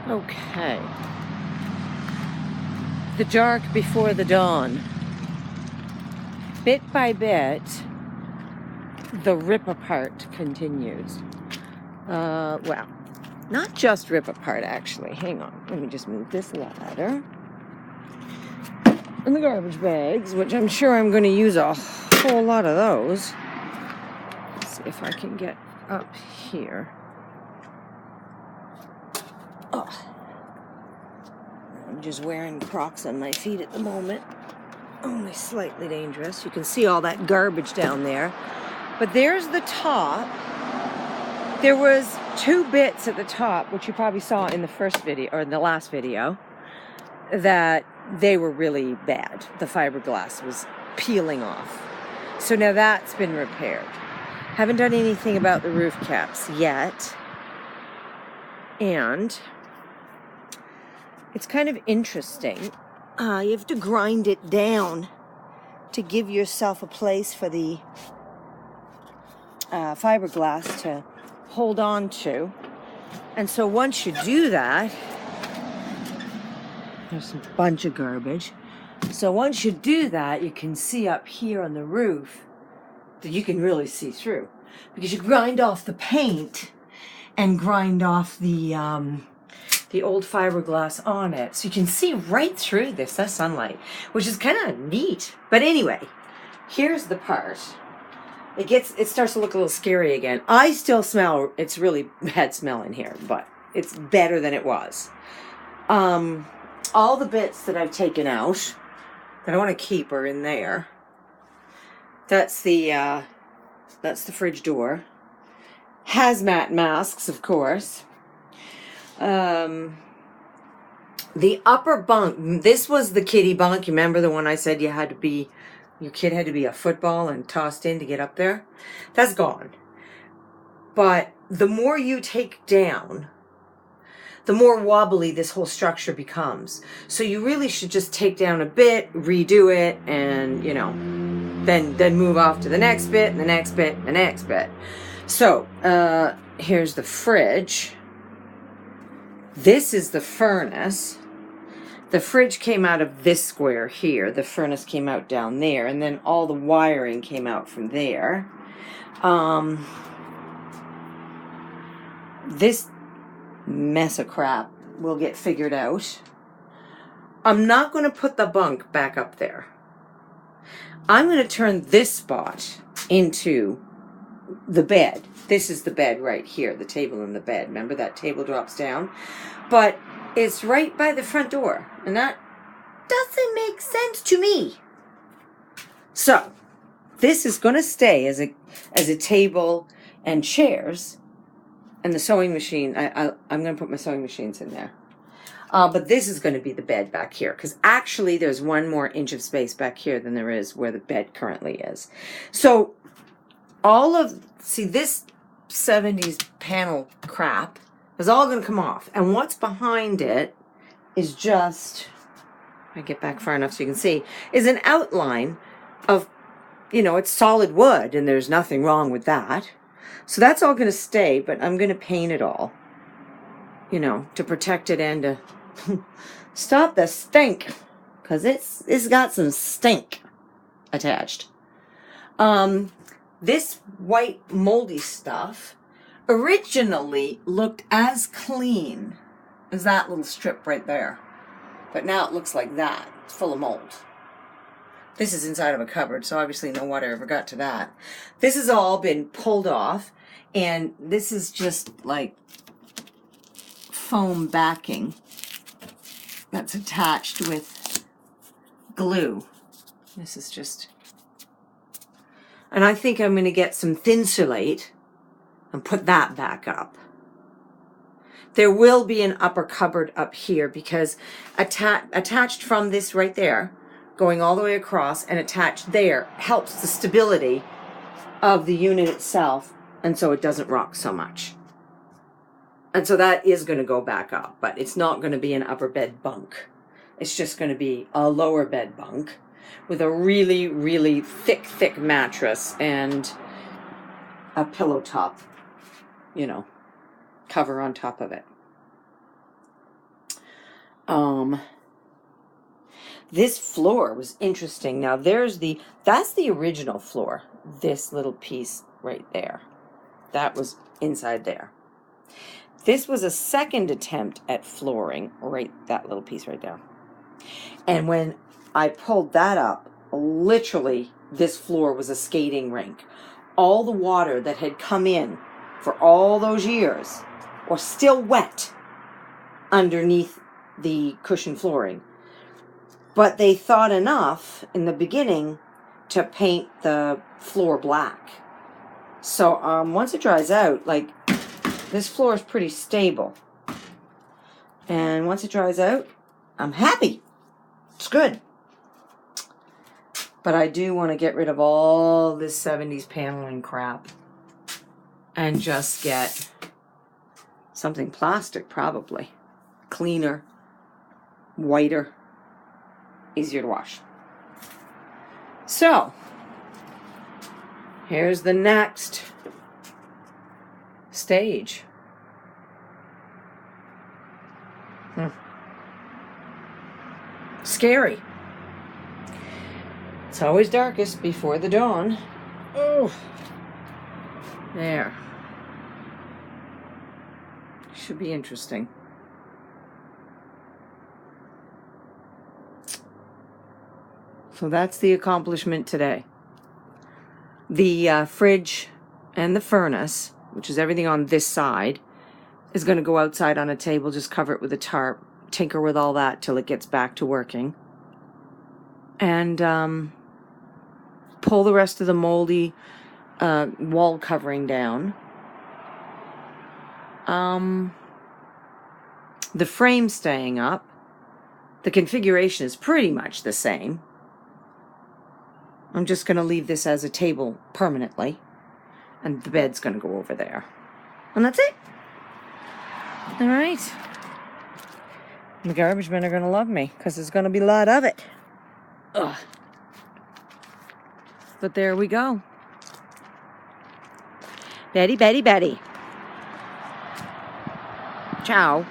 Okay. The dark before the dawn. Bit by bit, the rip apart continues. Well, not just rip apart, actually. Hang on. Let me just move this ladder. And the garbage bags, which I'm sure I'm going to use a whole lot of those. Let's see if I can get up here. Oh. I'm just wearing Crocs on my feet at the moment. Only slightly dangerous. You can see all that garbage down there. But there's the top. There was 2 bits at the top, which you probably saw in the first video, or in the last video, that they were really bad. The fiberglass was peeling off. So now that's been repaired. Haven't done anything about the roof caps yet. And it's kind of interesting. You have to grind it down to give yourself a place for the fiberglass to hold on to. And so once you do that, there's a bunch of garbage. So once you do that, you can see up here on the roof that you can really see through, because you grind off the paint and grind off the old fiberglass on it. So you can see right through this. That's sunlight, which is kind of neat. But anyway, here's the part. It starts to look a little scary again. I still smell, it's really bad smell in here, but it's better than it was. All the bits that I've taken out that I want to keep are in there. That's the fridge door. Hazmat masks, of course. The upper bunk, this was the kiddie bunk. You remember the one I said your kid had to be a football and tossed in to get up there? That's gone. But the more you take down, the more wobbly this whole structure becomes. So you really should just take down a bit, redo it, and, then move off to the next bit, and the next bit, and the next bit. So, here's the fridge. This is the furnace. The fridge came out of this square here. The furnace came out down there, and then all the wiring came out from there. This mess of crap will get figured out. I'm not going to put the bunk back up there. I'm going to turn this spot into the bed. This is the bed right here, the table and the bed. Remember that table drops down? But it's right by the front door, and that doesn't make sense to me. So this is going to stay as a table and chairs, and the sewing machine. I'm going to put my sewing machines in there. But this is going to be the bed back here, because actually there's 1 more inch of space back here than there is where the bed currently is. So this 70s panel crap is all going to come off. And what's behind it is just, if I get back far enough so you can see, is an outline of, it's solid wood, and there's nothing wrong with that. So that's all going to stay, but I'm going to paint it all, to protect it and to stop the stink, because it's got some stink attached. This white moldy stuff originally looked as clean as that little strip right there. But now it looks like that. It's full of mold. This is inside of a cupboard, so obviously no water ever got to that. This has all been pulled off, and this is just like foam backing that's attached with glue. This is just... And I think I'm going to get some Thinsulate and put that back up. There will be an upper cupboard up here, because attached from this right there, going all the way across and attached there, helps the stability of the unit itself, and so it doesn't rock so much. And so that is going to go back up, but it's not going to be an upper bed bunk. It's just going to be a lower bed bunk with a really, really thick mattress and a pillow top, cover on top of it. This floor was interesting. Now that's the original floor. This little piece right there. That was inside there. This was a second attempt at flooring, that little piece right there. And when I pulled that up, literally this floor was a skating rink. All the water that had come in for all those years was still wet underneath the cushion flooring. But they thought enough in the beginning to paint the floor black. So once it dries out, like, this floor is pretty stable. And once it dries out, I'm happy. It's good. But I do want to get rid of all this 70s paneling crap and just get something plastic, probably. Cleaner, whiter, easier to wash. So, here's the next stage. Scary. It's always darkest before the dawn. Oh, there. Should be interesting. So that's the accomplishment today. The fridge and the furnace, which is everything on this side, is going to go outside on a table, just cover it with a tarp, tinker with all that till it gets back to working. And pull the rest of the moldy wall covering down. The frame staying up. The configuration is pretty much the same. I'm just going to leave this as a table permanently. And the bed's going to go over there. And that's it. All right. The garbage men are going to love me because there's going to be a lot of it. Ugh. But there we go. Betty, Betty, Betty. Ciao.